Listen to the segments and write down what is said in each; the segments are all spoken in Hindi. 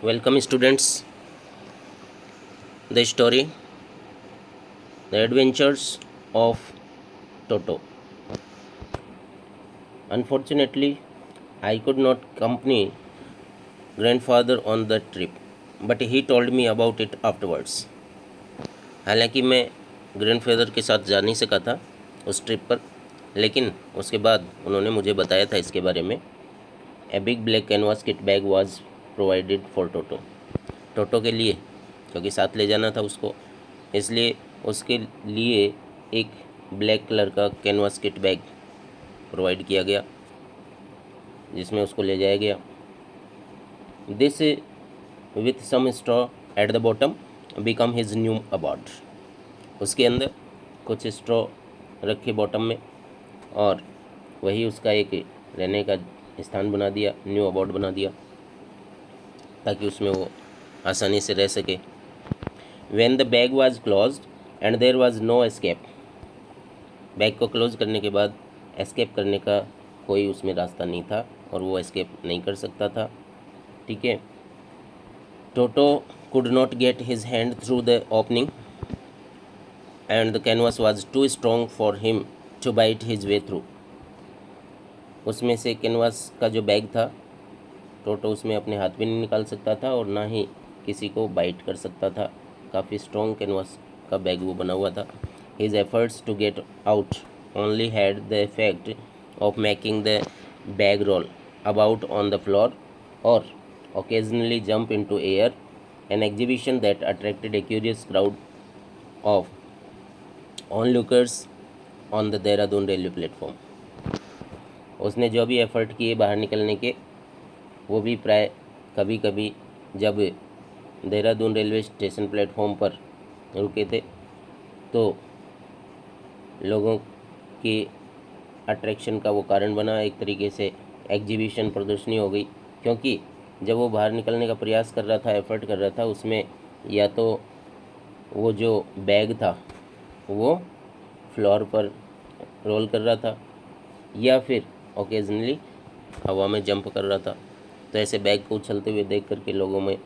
Welcome, students. The story The Adventures of Toto. Unfortunately, I could not accompany grandfather on the trip, but he told me about it afterwards. हालांकि मैं ग्रैंडफादर के साथ जा नहीं सका था उस ट्रिप पर, लेकिन उसके बाद उन्होंने मुझे बताया था इसके बारे में. A big black canvas kit bag was provided for Toto. Toto के लिए, क्योंकि साथ ले जाना था उसको, इसलिए उसके लिए एक ब्लैक कलर का कैनवास किट बैग प्रोवाइड किया गया जिसमें उसको ले जाया गया. This with some straw at the bottom become his new abode. उसके अंदर कुछ स्ट्रॉ रखे बॉटम में और वही उसका एक रहने का स्थान बना दिया, न्यू अबार्ड बना दिया, ताकि उसमें वो आसानी से रह सके. When the bag was closed and there was no escape. Bag को क्लोज करने के बाद एस्केप करने का कोई उसमें रास्ता नहीं था और वो एस्केप नहीं कर सकता था. ठीक है. टोटो could not get his hand through the opening and the canvas was too strong for him to bite his way through. उसमें से कैनवास का जो बैग था, टोटो उसमें अपने हाथ भी नहीं निकाल सकता था और ना ही किसी को बाइट कर सकता था. काफ़ी स्ट्रॉन्ग कैनवास का बैग वो बना हुआ था. His efforts to get out only had the effect of making the bag roll about on the floor or occasionally jump into air, an exhibition that attracted a curious crowd of onlookers on the Dehradun railway platform. उसने जो भी एफर्ट किए बाहर निकलने के, वो भी प्राय कभी कभी जब देहरादून रेलवे स्टेशन प्लेटफॉर्म पर रुके थे तो लोगों की अट्रैक्शन का वो कारण बना. एक तरीके से एग्जीबिशन, प्रदर्शनी हो गई, क्योंकि जब वो बाहर निकलने का प्रयास कर रहा था, एफर्ट कर रहा था, उसमें या तो वो जो बैग था वो फ्लोर पर रोल कर रहा था या फिर ओकेजनली हवा में जंप कर रहा था. तो ऐसे बैग को उछलते हुए देख करके लोगों में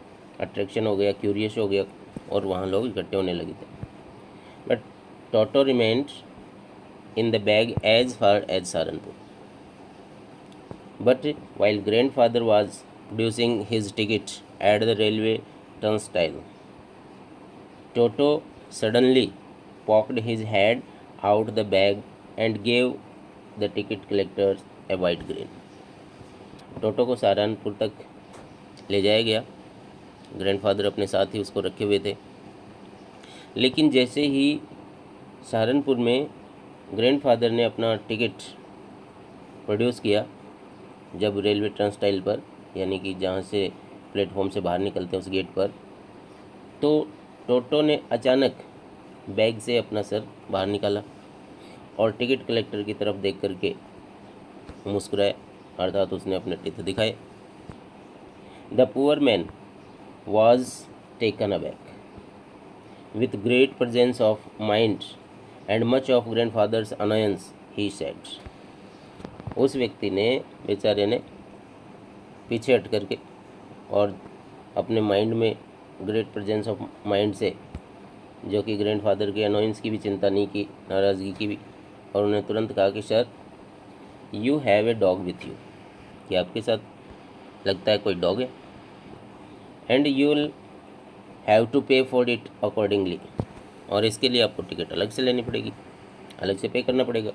अट्रैक्शन हो गया, क्यूरियस हो गया और वहाँ लोग इकट्ठे होने लगे थे. But toto remained in the bag as far as Saharanpur. But while grandfather was producing his ticket at the railway turnstile, Toto suddenly poked his head out the bag and gave the ticket collectors a wide grin. टोटो को सहारनपुर तक ले जाया गया. ग्रैंडफादर अपने साथ ही उसको रखे हुए थे, लेकिन जैसे ही सहारनपुर में ग्रैंडफादर ने अपना टिकट प्रोड्यूस किया, जब रेलवे टर्नस्टाइल पर, यानी कि जहाँ से प्लेटफॉर्म से बाहर निकलते हैं उस गेट पर, तो टोटो ने अचानक बैग से अपना सर बाहर निकाला और टिकट कलेक्टर की तरफ देख करके मुस्कुराया, अर्थात उसने अपने टीथ दिखाए. The poor man was taken aback with great presence of mind and much of grandfathers annoyance he said. उस व्यक्ति ने, बेचारे ने, पीछे हट करके और अपने माइंड में ग्रेट प्रेजेंस ऑफ माइंड से, जो कि ग्रैंडफादर के अनोयंस की भी चिंता नहीं की, नाराज़गी की भी, और उन्हें तुरंत कहा कि sir, you have a dog with you, कि आपके साथ लगता है कोई डॉग है, and you will have to pay for it accordingly, और इसके लिए आपको टिकट अलग से लेनी पड़ेगी, अलग से पे करना पड़ेगा.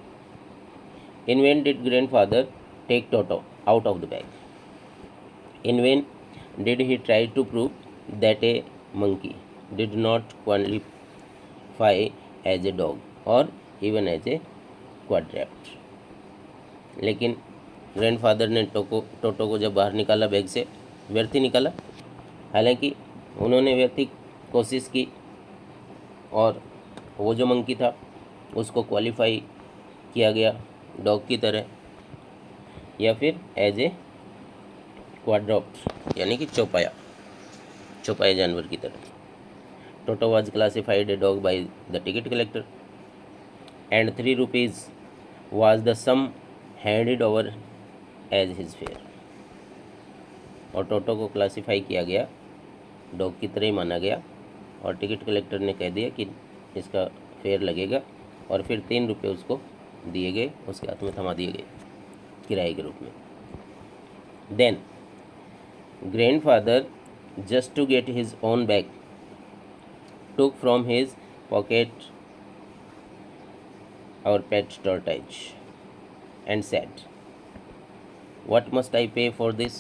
In when did grandfather take Toto out of the bag. In when did he try to prove that a monkey did not qualify as a dog or even as a quadruped. लेकिन ग्रैंडफादर ने टोटो को जब बाहर निकाला बैग से, व्यर्थ ही निकाला. हालांकि उन्होंने व्यर्थ ही कोशिश की और वो जो मंकी था उसको क्वालिफाई किया गया डॉग की तरह या फिर एज ए क्वाड्रॉप्ट, यानी कि चौपाया जानवर की तरह. Toto was classified a dog by the ticket collector and 3 rupees was the sum handed over as his fare. और टोटो को क्लासिफाई किया गया डॉग की तरह ही माना गया और टिकट कलेक्टर ने कह दिया कि इसका फेयर लगेगा और फिर 3 रुपये उसको दिए गए, उसके हाथ में थमा दिए गए किराए के रूप में। Then grandfather just to get his own bag took from his pocket our pet tortoise and said, "What must I pay for this,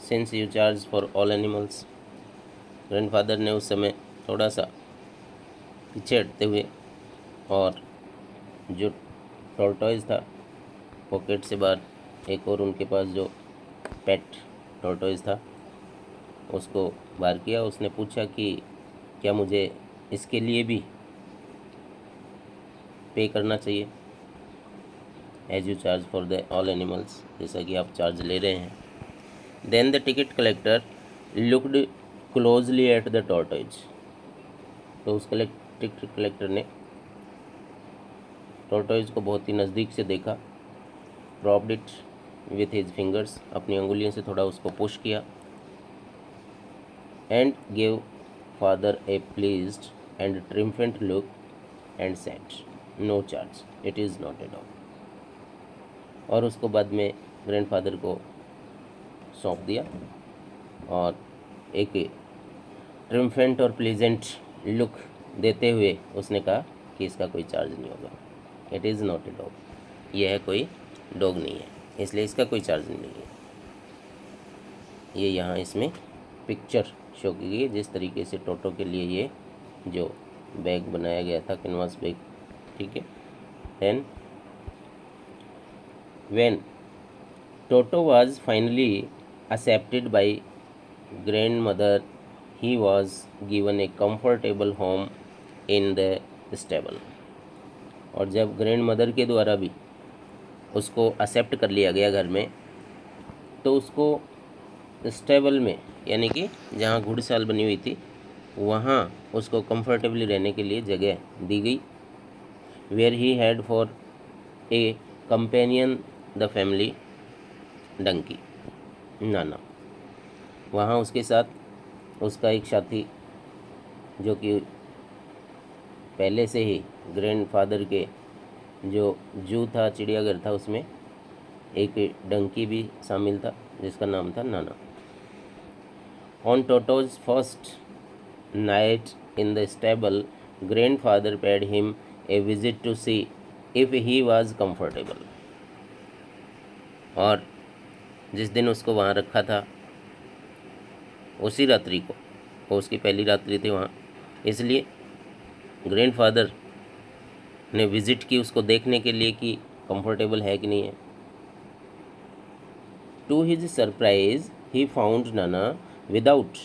since you charge for all animals?" Grandfather ने उस समय थोड़ा सा पीछे हटते हुए और जो टॉर्टोइज था पॉकेट से बाहर एक और उनके पास जो पेट टॉर्टोइज था उसको बाहर किया। उसने पूछा कि क्या मुझे इसके लिए भी पे करना चाहिए, as you charge for the all animals, जैसा कि आप चार्ज ले रहे हैं। Then the ticket collector looked closely at the tortoise, तो उस टिकट कलेक्टर ने टॉर्टोइज को बहुत ही नज़दीक से देखा, propped it with his fingers, अपनी अंगुलियों से थोड़ा उसको पुश किया, and gave father a pleased and triumphant look and said, no charge, it is not a dog. और उसको बाद में ग्रैंडफादर को सौंप दिया और एक ट्रिम्फेंट और प्लीजेंट लुक देते हुए उसने कहा कि इसका कोई चार्ज नहीं होगा, it is not a dog, यह कोई डॉग नहीं है, इसलिए इसका कोई चार्ज नहीं है। ये यहाँ इसमें पिक्चर शो की गई जिस तरीके से टोटो के लिए ये जो बैग बनाया गया था, कैनवास बैग, ठीक है। Then when Toto was finally accepted by grandmother, he was given a comfortable home in the stable। और जब ग्रैंड मदर के द्वारा भी उसको एक्सेप्ट कर लिया गया घर में, तो उसको स्टेबल में, यानी कि जहाँ घुड़साल बनी हुई थी वहाँ उसको कंफर्टेबली रहने के लिए जगह दी गई। Where he had for a companion the family donkey, Nana, वहाँ उसके साथ उसका एक साथी जो कि पहले से ही ग्रैंडफादर के जो जू था, चिड़ियाघर था, उसमें एक डंकी भी शामिल था जिसका नाम था Nana. On Toto's first night in the stable, grandfather paid him a visit to see if he was comfortable. और जिस दिन उसको वहाँ रखा था उसी रात्रि को, वो उसकी पहली रात्रि थी वहाँ, इसलिए ग्रैंडफादर ने विज़िट की उसको देखने के लिए कि कंफर्टेबल है कि नहीं है। To his surprise he found Nana without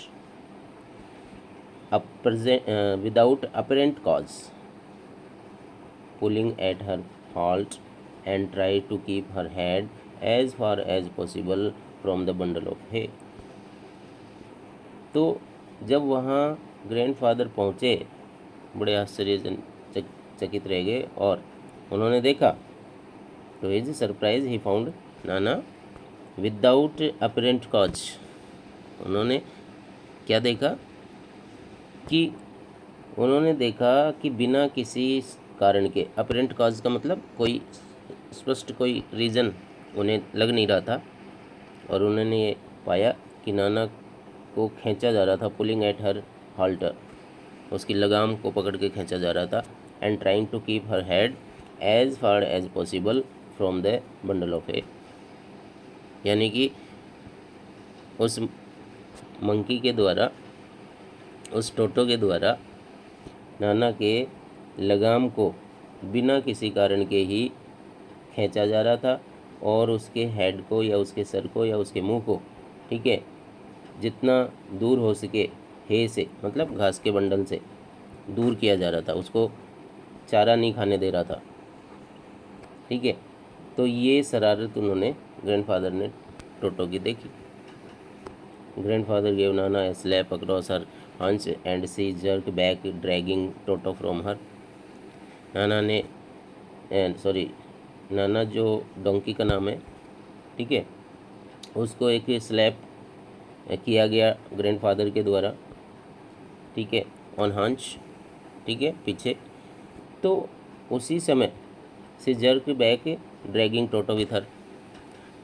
apparent cause pulling at her halter and try to keep her head as far as possible from the bundle of hay। तो जब वहाँ ग्रैंडफादर पहुँचे, बड़े आश्चर्यचकित रह गए और उन्होंने देखा, तो his surprise he found Nana without apparent cause. उन्होंने क्या देखा कि उन्होंने देखा कि बिना किसी कारण के, अपरेंट कॉज का मतलब कोई स्पष्ट कोई रीज़न उन्हें लग नहीं रहा था, और उन्होंने ये पाया कि नाना को खींचा जा रहा था, पुलिंग एट हर हाल्टर, उसकी लगाम को पकड़ के खींचा जा रहा था, and trying to keep her head as far as possible from the bundle of hay। यानी कि उस मंकी के द्वारा, उस टोटो के द्वारा नाना के लगाम को बिना किसी कारण के ही खींचा जा रहा था और उसके हेड को या उसके सर को या उसके मुंह को, ठीक है, जितना दूर हो सके हे से, मतलब घास के बंडल से दूर किया जा रहा था, उसको चारा नहीं खाने दे रहा था, ठीक है। तो ये शरारत उन्होंने ग्रैंडफादर ने टोटो की देखी। Grandfather gave Nana a slap across her haunch and she jerk back dragging Toto from her. Nana ने नाना जो डोंकी का नाम है, ठीक है, उसको एक स्लैप किया गया ग्रैंडफादर के द्वारा, ठीक है, ऑन हंच, ठीक है, पीछे। तो उसी समय से jerk back dragging Toto with her,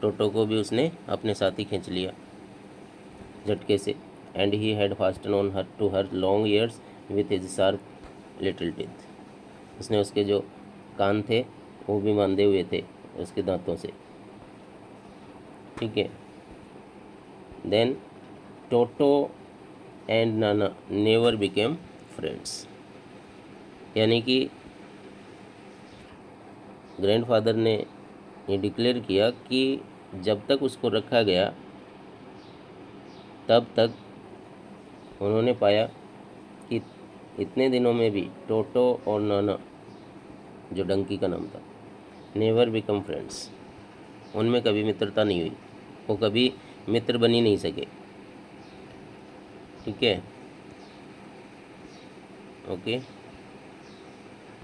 Toto को भी उसने अपने साथ ही खींच लिया झटके से। And he had fasten on her to her long ears with his sharp little teeth, उसने उसके जो कान थे वो भी बांधे हुए थे उसके दांतों से, ठीक है। Then toto and Nana never became friends, यानी कि ग्रैंडफादर ने ये डिक्लेयर किया कि जब तक उसको रखा गया तब तक उन्होंने पाया कि इतने दिनों में भी टोटो और नाना, जो डंकी का नाम था, नेवर बिकम फ्रेंड्स, उनमें कभी मित्रता नहीं हुई, वो कभी मित्र बन ही नहीं सके, ठीक है, ओके।